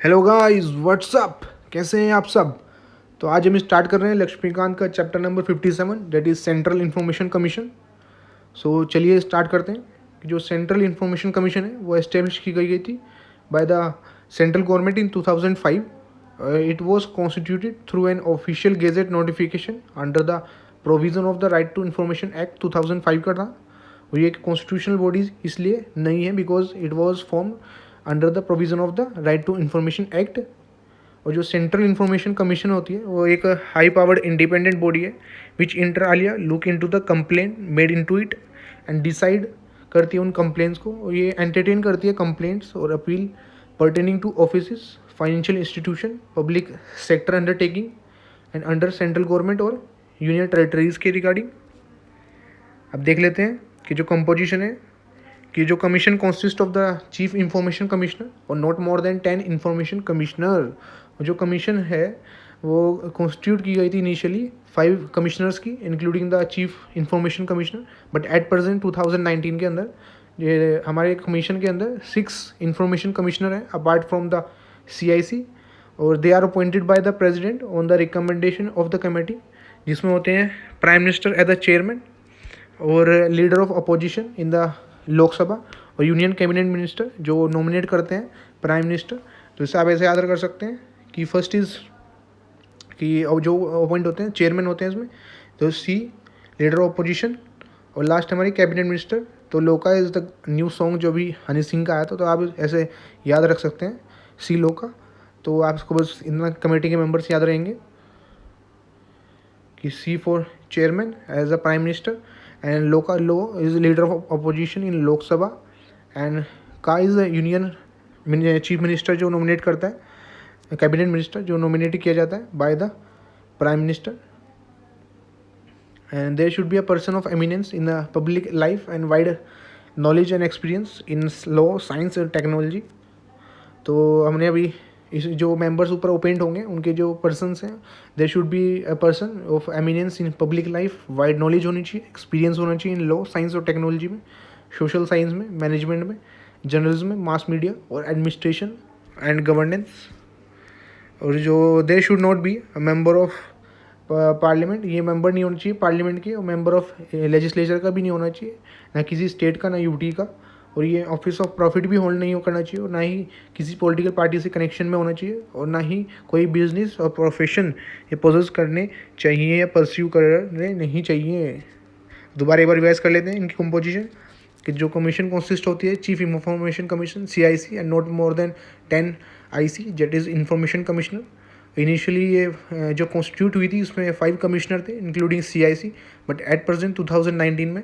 Hello guys, WhatsApp, कैसे हैं आप सब। तो आज हम स्टार्ट कर रहे हैं लक्ष्मीकांत का chapter number 57, that is central information commission. So चलिए स्टार्ट करते हैं कि जो सेंट्रल इन्फॉर्मेशन कमीशन है वो एस्टेब्लिश की गई थी by the central government in 2005. It was constituted through an official gazette notification under the provision of the right to Information Act 2005 का था। और ये एक कॉन्स्टिट्यूशनल बॉडी इसलिए नहीं है because it was form under the provision of the right to Information Act. और जो सेंट्रल इन्फॉर्मेशन कमीशन होती है वो एक हाई पावर्ड इंडिपेंडेंट बॉडी है which inter alia look into the complaint made into it and decide करती है उन कंप्लेंट्स को। और ये एंटरटेन करती है कंप्लेंट्स और appeal pertaining to office, financial institution, public sector undertaking and under central government और यूनियन टेरिटरीज के रिगार्डिंग। अब देख लेते हैं कि जो कंपोजिशन है कि जो commission consist of the chief information commissioner और not more than 10 information commissioner. जो कमीशन है वो कॉन्स्टिट्यूट की गई थी इनिशियली 5 कमिश्नर्स की including the chief information commissioner, but at present 2019 के अंदर ये हमारे कमीशन के अंदर 6 इंफॉर्मेशन कमिश्नर हैं अपार्ट फ्रॉम द CIC, और they are appointed by the president on the recommendation of the committee, जिसमें होते हैं prime minister as the chairman और leader of opposition in the Lok Sabha और यूनियन कैबिनेट मिनिस्टर जो nominate करते हैं प्राइम मिनिस्टर। तो इससे आप ऐसे याद कर सकते हैं कि फर्स्ट इज़ कि जो अपॉइंट होते हैं चेयरमैन होते हैं इसमें, तो C लीडर ऑफ अपोजिशन, और लास्ट हमारी कैबिनेट मिनिस्टर। तो लोका इज़ द न्यू सॉन्ग जो भी हनी सिंह का आया था, तो आप ऐसे याद रख सकते हैं C लोका। तो आप इसको बस इतना कमेटी के मेंबर्स याद रहेंगे कि C for chairman as a prime minister and Loka Lo is leader of opposition in Lok Sabha and Ka is the union chief minister जो नॉमिनेट करता है, कैबिनेट मिनिस्टर जो नॉमिनेट किया जाता है by the prime minister. And there should be a person of eminence in the public life and wide knowledge and experience in law, science और technology. तो हमने अभी इस जो मेंबर्स ऊपर ओपेंट होंगे उनके जो पर्सनस हैं, there should be a person of eminence in public life, wide knowledge होनी चाहिए, एक्सपीरियंस होना चाहिए इन लॉ, साइंस और टेक्नोलॉजी में, सोशल साइंस में, मैनेजमेंट में, जर्नलिज्म में, मास मीडिया और एडमिनिस्ट्रेशन एंड गवर्नेंस। और जो they should not be a member of parliament, ये मेंबर नहीं होना चाहिए पार्लियामेंट के, और मेंबर ऑफ लेजिस्लेचर का भी नहीं होना चाहिए, ना किसी स्टेट का ना यूटी का। और ये ऑफिस ऑफ प्रॉफिट भी होल्ड नहीं करना चाहिए, और ना ही किसी पॉलिटिकल पार्टी से कनेक्शन में होना चाहिए, और ना ही कोई बिजनेस और प्रोफेशन ये पोजेस करने चाहिए या परस्यू करने नहीं चाहिए। दोबारा एक बार रिवाइज कर लेते हैं इनकी कंपोजिशन कि जो कमीशन कंसिस्ट होती है chief information commission CIC and not more than 10 IC that is information commissioner. Initially ये जो कॉन्स्टिट्यूट हुई थी उसमें 5 कमिश्नर थे including CIC, but at present 2019 में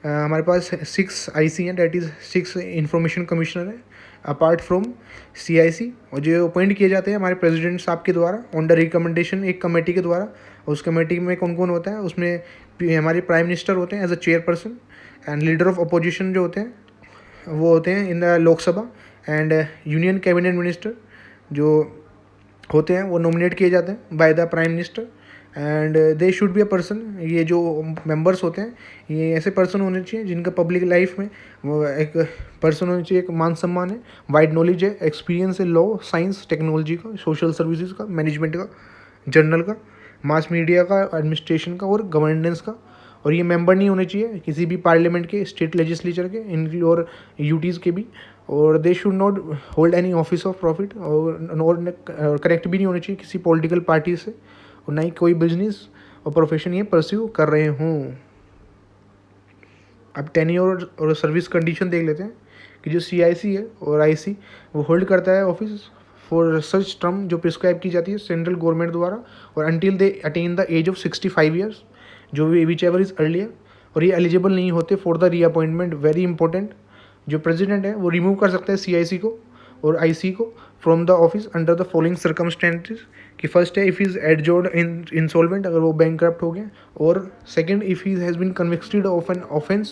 हमारे पास 6 IC हैं, डेट इज़ 6 इंफॉर्मेशन कमिश्नर हैं अपार्ट फ्रॉम CIC। और जो अपॉइंट किए जाते हैं हमारे प्रेसिडेंट साहब के द्वारा ऑन द रिकमेंडेशन एक कमेटी के द्वारा। उस कमेटी में कौन कौन होता है, उसमें हमारे प्राइम मिनिस्टर होते हैं as a chairperson, and leader of opposition जो होते हैं वो होते हैं in the Lok Sabha, and union cabinet minister जो होते हैं वो नॉमिनेट किए जाते हैं by the prime minister. And they should be a person, ये जो मेंबर्स होते हैं ये ऐसे पर्सन होने चाहिए जिनका पब्लिक लाइफ में वो एक पर्सन होना चाहिए, एक मान सम्मान है, वाइड नॉलेज है, एक्सपीरियंस है लॉ, साइंस, टेक्नोलॉजी का, सोशल सर्विसेज का, मैनेजमेंट का, जर्नल का, मास मीडिया का, एडमिनिस्ट्रेशन का और गवर्नेंस का। और ये मेंबर नहीं होने चाहिए किसी भी पार्लियामेंट के, स्टेट लेजिस्लेचर के इनकी और यूटीज़ के भी। और दे should not hold any office of profit, और कनेक्ट भी नहीं होने चाहिए किसी पॉलिटिकल पार्टी से, और ना ही कोई बिजनेस और प्रोफेशन ये परस्यू कर रहे हों। अब टेन्योर और सर्विस कंडीशन देख लेते हैं कि जो CIC है और IC वो होल्ड करता है ऑफिस फॉर सच टर्म जो प्रिस्क्राइब की जाती है सेंट्रल गवर्नमेंट द्वारा, और until they attain the age of 65 years, जो विच एवर इज़ अर्लियर। और ये एलिजिबल नहीं होते for the reappointment. Very important, जो प्रेसिडेंट है वो रिमूव कर सकता है CIC को और IC को from the office under the following circumstances. कि फर्स्ट है if is adjudged in insolvent, अगर वो बैंकक्रप्ट हो गया, और second if he has been convicted of an offence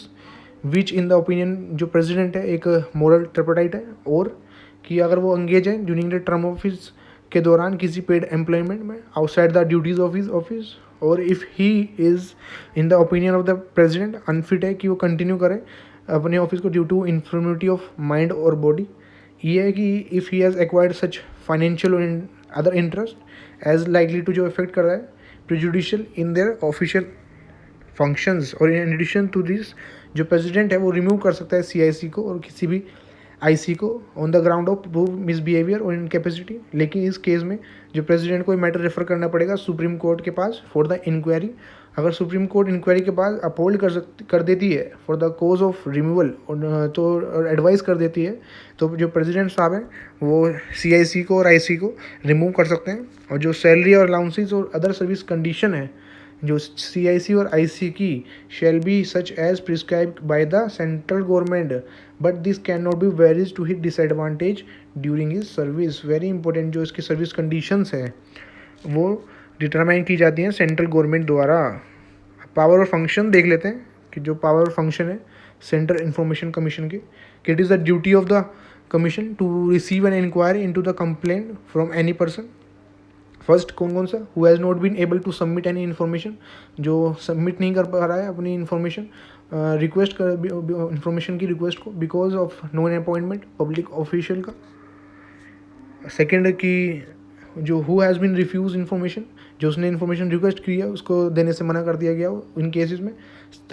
which in the opinion जो प्रेसिडेंट है एक मॉरल ट्रिपटाइट है, और कि अगर वो एंगेज है ड्यूरिंग द टर्म ऑफिस के दौरान किसी पेड एम्प्लॉयमेंट में outside the duties of his office, और if he is in the opinion of the president unfit है कि वो कंटिन्यू करे अपने ऑफिस को due to infirmity of mind और बॉडी। ये है कि if he has acquired such financial और other interest as likely to जो इफेक्ट कर रहा है prejudicial in their official functions. और इन एडिशन टू दिस जो प्रेसिडेंट है वो रिमूव कर सकता है CIC को और किसी भी IC को on the ground of prove misbehaviour और इनकेपेसिटी। लेकिन इस केस में जो प्रेसिडेंट को मैटर रेफर करना पड़ेगा सुप्रीम कोर्ट के पास फॉर द इंक्वायरी। अगर सुप्रीम कोर्ट इंक्वायरी के बाद अपहोल्ड कर देती है for the cause of removal तो एडवाइस कर देती है तो जो प्रेसिडेंट साहब हैं वो CIC को और IC को रिमूव कर सकते हैं। और जो सैलरी और अलाउंसेस और अदर सर्विस कंडीशन है जो CIC और IC की shall be such as prescribed by the central government but this can not be varies to his disadvantage during his service. Very important जो इसकी सर्विस कंडीशंस है वो determine की जाती हैं सेंट्रल गवर्नमेंट द्वारा। पावर और फंक्शन देख लेते हैं कि जो पावर और फंक्शन है सेंट्रल इंफॉर्मेशन कमीशन के कि it is the duty of the commission to receive an inquiry into the complaint from any person. First कौन सा who has not been able to submit any information जो submit नहीं कर पा रहा है अपनी इन्फॉर्मेशन रिक्वेस्ट कर इन्फॉर्मेशन की रिक्वेस्ट को because of non appointment public official का। सेकेंड है कि जो who has been refuse information जो उसने इन्फॉर्मेशन रिक्वेस्ट की है उसको देने से मना कर दिया गया हो इन केसेस में।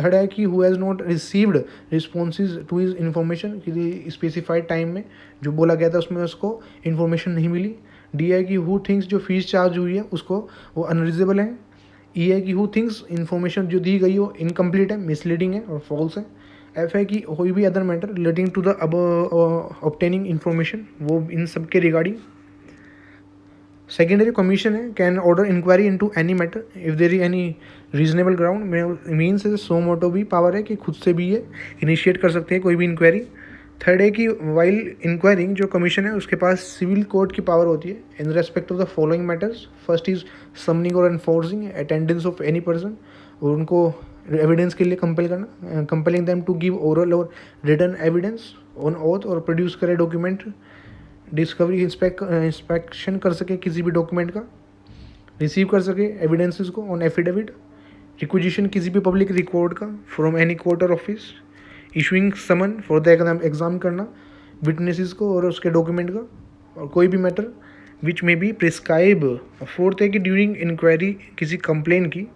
थर्ड है कि who has not received responses to his information कि स्पेसिफाइड टाइम में जो बोला गया था उसमें उसको इन्फॉर्मेशन नहीं मिली। डी है कि हु थिंक्स जो फीस चार्ज हुई है उसको वो अनरिजनेबल है। ई है कि हु थिंक्स इन्फॉर्मेशन जो दी गई हो इनकम्प्लीट है मिसलीडिंग है और फॉल्स है। एफ है कि कोई भी other matter relating to the अब ऑब्टेनिंग इन्फॉर्मेशन वो इन सब के रिगार्डिंग। सेकेंडरी कमीशन है can order inquiry into any matter if there is any reasonable ground means suo motu भी पावर है कि खुद से भी ये इनिशिएट कर सकते हैं कोई भी इंक्वायरी। थर्ड है कि वाइल इंक्वायरिंग जो कमीशन है उसके पास सिविल कोर्ट की पावर होती है in respect of the following matters. First is summoning और enforcing attendance of any person और उनको एविडेंस के लिए कंपेल करना compelling them to give oral और रिटन एविडेंस ऑन ओथ और प्रोड्यूस करे डॉक्यूमेंट डिस्कवरी इंस्पेक्शन कर सके किसी भी डॉक्यूमेंट का रिसीव कर सके एविडेंसेस को ऑन एफिडेविट रिक्विजिशन किसी भी पब्लिक रिकॉर्ड का फ्रॉम एनी कोर्ट और office issuing summon for the exam करना विटनेसेस को और उसके डॉक्यूमेंट का और कोई भी मैटर विच में बी प्रिस्क्राइब। फोर्थ है कि ड्यूरिंग इंक्वायरी किसी कंप्लेन की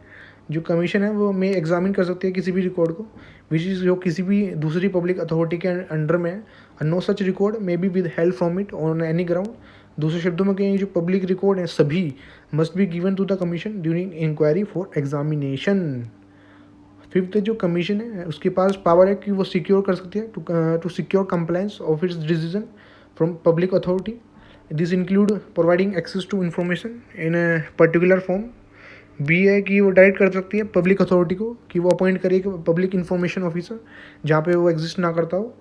जो कमीशन है वो में एग्जामिन कर सकती है किसी भी रिकॉर्ड को विच इज़ जो किसी भी दूसरी पब्लिक अथॉरिटी के अंडर में है। No such record may be withheld from it on any ground. दूसरे शब्दों में कहें जो पब्लिक रिकॉर्ड हैं सभी must be given to the commission during inquiry for examination. Fifth जो कमीशन है उसके पास पावर है कि वो सिक्योर कर सकती है to secure compliance of its decision from public authority. This include providing access to information in a particular form. B है कि वो डायरेक्ट कर सकती है पब्लिक अथॉरिटी को कि वो अपॉइंट करे पब्लिक इन्फॉर्मेशन ऑफिसर जहाँ पे वो एग्जिस्ट ना करता हो।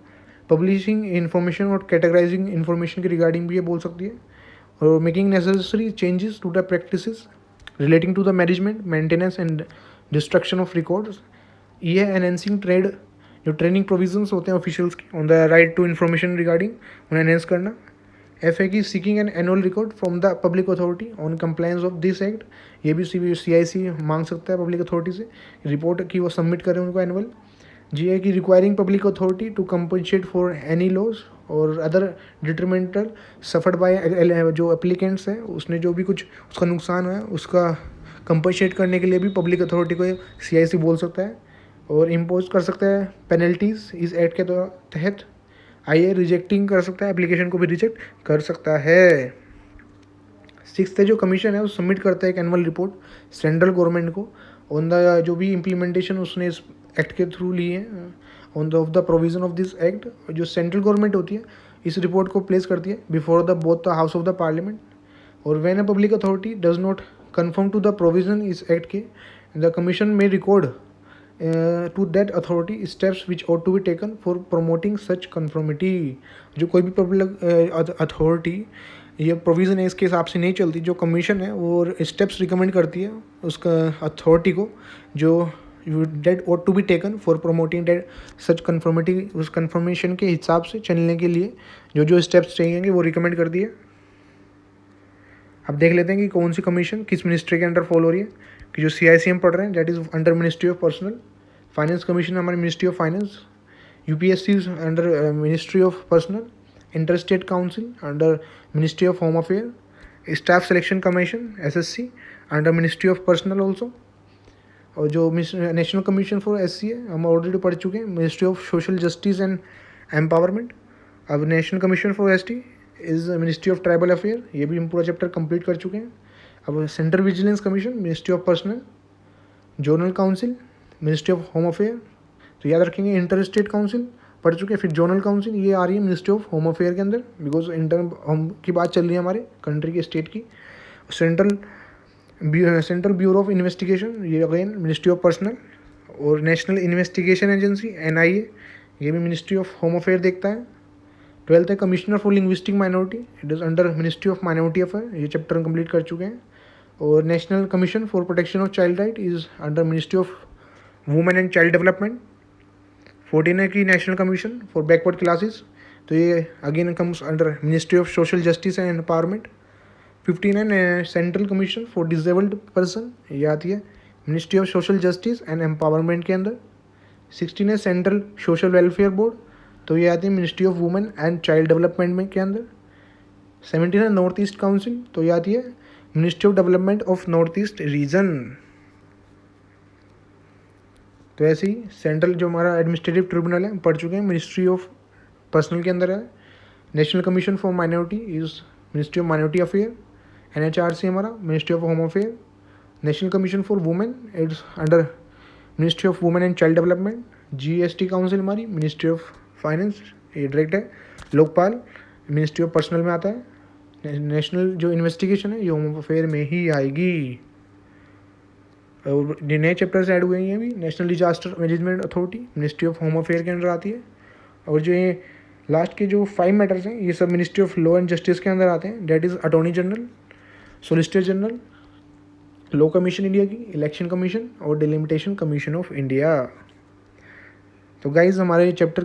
पब्लिशिंग इन्फॉर्मेशन और कैटेगराइजिंग इन्फॉर्मेशन के रिगार्डिंग भी ये बोल सकती है और making necessary changes to the practices relating to the management maintenance and destruction of records. ये है एनहेंसिंग ट्रेड जो ट्रेनिंग प्रोविजंस होते हैं ऑफिशियल्स की on the right to information regarding उन्हें एनहेंस करना। एफ है कि seeking an annual record from the public authority on compliance of this act. ये भी CIC मांग सकता है पब्लिक अथॉरिटी से रिपोर्ट की वो सबमिट करें उनको एनुअल। जी है कि requiring public authority to compensate for any loss और अदर डिटरमेंटल सफर्ड बाय जो एप्लीकेंट्स हैं उसने जो भी कुछ उसका नुकसान है उसका कंपनसेट करने के लिए भी पब्लिक अथॉरिटी को CIC बोल सकता है और इम्पोज कर सकता है पेनल्टीज इस एक्ट के तहत। आइए रिजेक्टिंग कर सकता है एप्लीकेशन को भी रिजेक्ट कर सकता है। सिक्स्थ जो कमीशन है वो सबमिट करता है एक एनुअल रिपोर्ट सेंट्रल गवर्नमेंट को ऑन द जो भी इम्प्लीमेंटेशन उसने इस एक्ट के थ्रू ली है on the of the provision of this act. जो सेंट्रल गवर्नमेंट होती है इस रिपोर्ट को प्लेस करती है before the both the house of the parliament. और when a public authority does not conform to the provision इस एक्ट के द कमीशन में record to that authority steps which ought to be taken for promoting such conformity। जो कोई भी public authority ये provision है इसके हिसाब से नहीं चलती जो कमीशन है वो स्टेप्स रिकमेंड करती है उसका अथॉरिटी को जो date ought to be taken for promoting that such conformity उस कन्फर्मेशन के हिसाब से चलने के लिए जो जो स्टेप्स चाहिएंगे वो रिकमेंड कर दिए। अब देख लेते हैं कि कौन सी कमीशन किस मिनिस्ट्री के अंडर फॉलो हो रही है कि जो CIC हम पढ़ रहे हैं that is under ministry of personnel. Finance commission हमारी ministry of finance. UPSC under ministry of personnel. Inter state council under ministry of home affair, staff selection commission SSC under ministry of personnel also, और जो national commission for SC है हम already पढ़ चुके हैं, ministry of social justice and empowerment. अब national commission for ST is ministry of tribal affair, ये भी हम पूरा चैप्टर कंप्लीट कर चुके हैं। अब central vigilance commission ministry of personal, zonal council ministry of home affair, तो याद रखेंगे इंटर स्टेट काउंसिल पढ़ चुके हैं। फिर जोनल काउंसिल ये आ रही है मिनिस्ट्री ऑफ होम अफेयर के अंदर, बिकॉज इंटर होम की बात चल रही है हमारे कंट्री के स्टेट की। सेंट्रल ब्यूरो ऑफ इन्वेस्टिगेशन ये अगेन मिनिस्ट्री ऑफ पर्सनल, और नेशनल इन्वेस्टिगेशन एजेंसी NIA ये भी मिनिस्ट्री ऑफ होम अफेयर देखता है। 12th है commissioner for linguistic minority, it is under ministry of minority affair, ये चैप्टर हम कंप्लीट कर चुके हैं। और national commission for protection of child right is under ministry of women and child development. 14 है कि national commission for backward classes, तो ये again comes under ministry of social justice and empowerment. 15 है central commission for disabled person, ये आती है ministry of social justice and empowerment के अंदर। 16 है सेंट्रल सोशल वेलफेयर बोर्ड, तो ये आती है ministry of women and child development में के अंदर। 17 है नॉर्थ ईस्ट काउंसिल, तो ये आती है ministry of development of north east region. तो ऐसे ही सेंट्रल जो हमारा एडमिनिस्ट्रेटिव ट्रिब्यूनल है पढ़ चुके हैं, मिनिस्ट्री ऑफ पर्सनल के अंदर है। National commission for minority is ministry of minority affair. NHRC हमारा ministry of home affair. National commission for women it's under ministry of women and child development. GST council हमारी ministry of finance, ये direct है। Lokpal ministry of personal में आता है। National जो investigation है ये होम अफेयर में ही आएगी। और नए चैप्टर्स ऐड हुए हैं भी, national disaster management authority ministry of home affair के अंदर आती है। और जो ये लास्ट के जो 5 मैटर्स हैं ये सब ministry of law and justice के अंदर आते हैं, that is attorney general, solicitor general, law commission India की, इलेक्शन कमीशन और डिलिमिटेशन कमीशन ऑफ इंडिया। तो गाइज हमारे चैप्टर